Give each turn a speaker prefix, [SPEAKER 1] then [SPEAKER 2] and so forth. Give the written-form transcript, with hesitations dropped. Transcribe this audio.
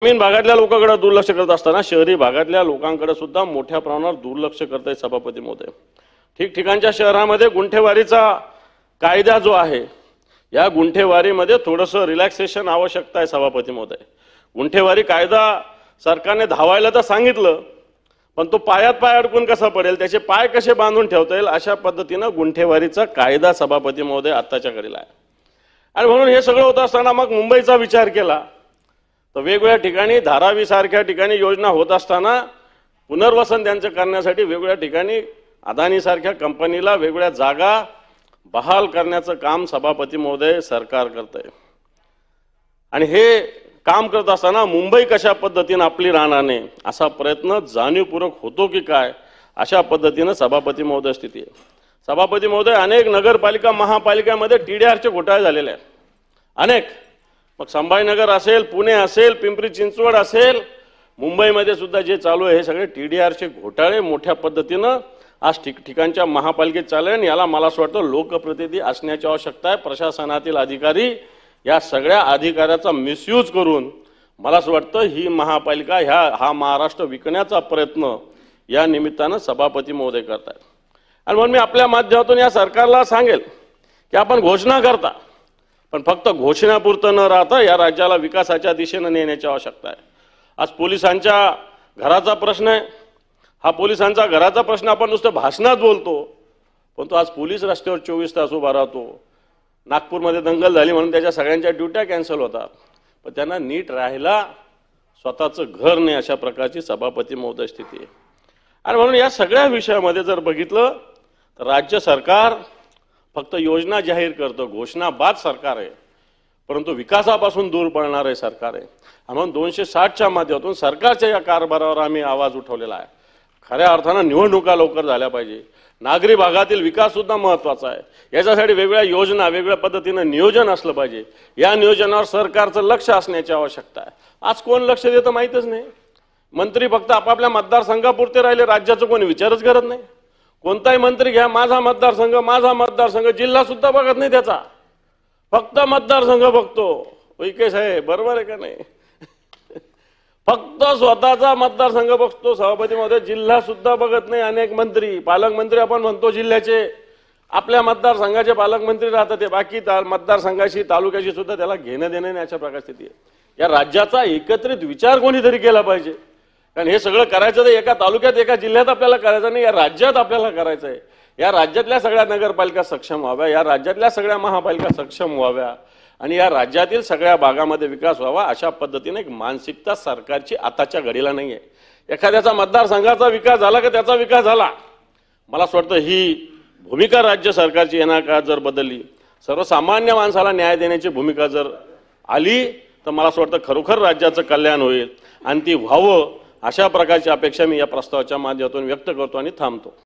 [SPEAKER 1] ग्रामीण भागातल्या लोकांकडे दुर्लक्ष करत असताना शहरी भागातल्या लोकांकडे सुद्धा मोठ्या प्रमाणावर दुर्लक्ष करतायत सभापती महोदय। ठिकठिकाणच्या शहरामध्ये गुंठेवारीचा कायदा जो आहे, या गुंठेवारीमध्ये थोडंसं रिलॅक्सेशन आवश्यकता आहे सभापती महोदय। गुंठेवारी कायदा सरकारने धावायला तर सांगितलं, पण तो पायात पाय अडकून कसा पडेल, त्याचे पाय कसे बांधून ठेवता येईल अशा पद्धतीनं गुंठेवारीचा कायदा सभापती महोदय आत्ताच्या घडीला आहे। आणि म्हणून हे सगळं होत असताना मग मुंबईचा विचार केला तर वेगवेगळ्या ठिकाणी धारावी सारख्या ठिकाणी योजना होत असताना पुनर्वसन त्यांचं करण्यासाठी वेगवेगळ्या ठिकाणी अदानी सारख्या कंपनीला वेगवेगळ्या जागा बहाल करण्याचं काम सभापती महोदय सरकार करतंय। आणि हे काम करत असताना मुंबई कशा पद्धतीने आपली राहणार नाही असा प्रयत्न जाणीवपूर्वक होतो की काय अशा पद्धतीने सभापती महोदय स्थिती आहे। सभापती महोदय, अनेक नगरपालिका महापालिकांमध्ये टीडीआरचे घोटाळे झालेले आहेत, अनेक। मग संभाजीनगर असेल, पुणे असेल, पिंपरी चिंचवड असेल, मुंबईमध्ये सुद्धा जे चालू आहे हे सगळे टीडीआरचे घोटाळे मोठ्या पद्धतीनं आज ठिकठिकाणच्या महापालिकेत चालले आणि याला मला असं वाटतं लोकप्रतिनिधी असण्याची आवश्यकता आहे। प्रशासनातील अधिकारी या सगळ्या अधिकाऱ्याचा मिसयूज करून मला असं वाटतं ही महापालिका हा महाराष्ट्र विकण्याचा प्रयत्न या निमित्तानं सभापती महोदय करतात। आणि म्हणून मी आपल्या माध्यमातून या सरकारला सांगेल की आपण घोषणा करता, पण फक्त घोषणापुरतं न राहता या राज्याला विकासाच्या दिशेने नेण्याची आवश्यकता आहे। आज पोलिसांच्या घराचा प्रश्न आहे, हा पोलिसांचा घराचा प्रश्न आपण नुसतं भाषणात बोलतो, पण तो आज पोलीस रस्त्यावर 24 तास उभा राहतो। नागपूरमध्ये दंगल झाली म्हणून त्याच्या सगळ्यांच्या ड्युट्या कॅन्सल होतात, पण त्यांना नीट राहायला स्वतःचं घर नाही अशा प्रकारची सभापती महोदय स्थिती आहे। आणि म्हणून या सगळ्या विषयामध्ये जर बघितलं तर राज्य सरकार फक्त योजना जाहीर करतं, घोषणाबाद सरकार आहे, परंतु विकासापासून दूर पळणार आहे सरकार आहे। म्हणून 260च्या माध्यमातून सरकारच्या या कारभारावर आम्ही आवाज उठवलेला आहे। खऱ्या अर्थानं निवडणुका लवकर झाल्या पाहिजे, नागरी भागातील विकास सुद्धा महत्त्वाचा आहे, याच्यासाठी वेगवेगळ्या योजना वेगवेगळ्या पद्धतीनं नियोजन असलं पाहिजे। या नियोजनावर सरकारचं लक्ष असण्याची आवश्यकता आहे। आज कोण लक्ष देतं माहीतच नाही, मंत्री फक्त आपापल्या मतदारसंघापुरते राहिले, राज्याचं कोणी विचारच करत नाही। कोणताही मंत्री घ्या, माझा मतदारसंघ, जिल्हा सुद्धा बघत नाही त्याचा, फक्त मतदारसंघ बघतो। विकेश आहे, बरोबर आहे का नाही? फक्त स्वतःचा मतदारसंघ बघतो सभापती महोदय, जिल्हा सुद्धा बघत नाही। अनेक मंत्री, पालकमंत्री आपण म्हणतो जिल्ह्याचे, आपल्या मतदारसंघाचे पालकमंत्री राहतात, ते बाकी मतदारसंघाशी तालुक्याशी सुद्धा त्याला घेणं देणं नाही अशा प्रकारची स्थिती आहे। या राज्याचा एकत्रित विचार कोणीतरी केला पाहिजे, कारण हे सगळं करायचं तर एका तालुक्यात एका जिल्ह्यात आपल्याला करायचं नाही, या राज्यात आपल्याला करायचं आहे। या राज्यातल्या सगळ्या नगरपालिका सक्षम व्हाव्या, या राज्यातल्या सगळ्या महापालिका सक्षम व्हाव्या आणि या राज्यातील सगळ्या भागामध्ये विकास व्हावा अशा पद्धतीने एक मानसिकता सरकारची आताच्या घडीला नाही आहे। एखाद्याचा मतदारसंघाचा विकास झाला की त्याचा विकास झाला, मला असं वाटतं ही भूमिका राज्य सरकारची येणार काळात जर बदलली, सर्वसामान्य माणसाला न्याय देण्याची भूमिका जर आली तर मला असं वाटतं खरोखर राज्याचं कल्याण होईल आणि ती व्हावं अशा प्रकारची अपेक्षा मी या प्रस्तावाच्या माध्यमातून व्यक्त करतो आणि थांबतो।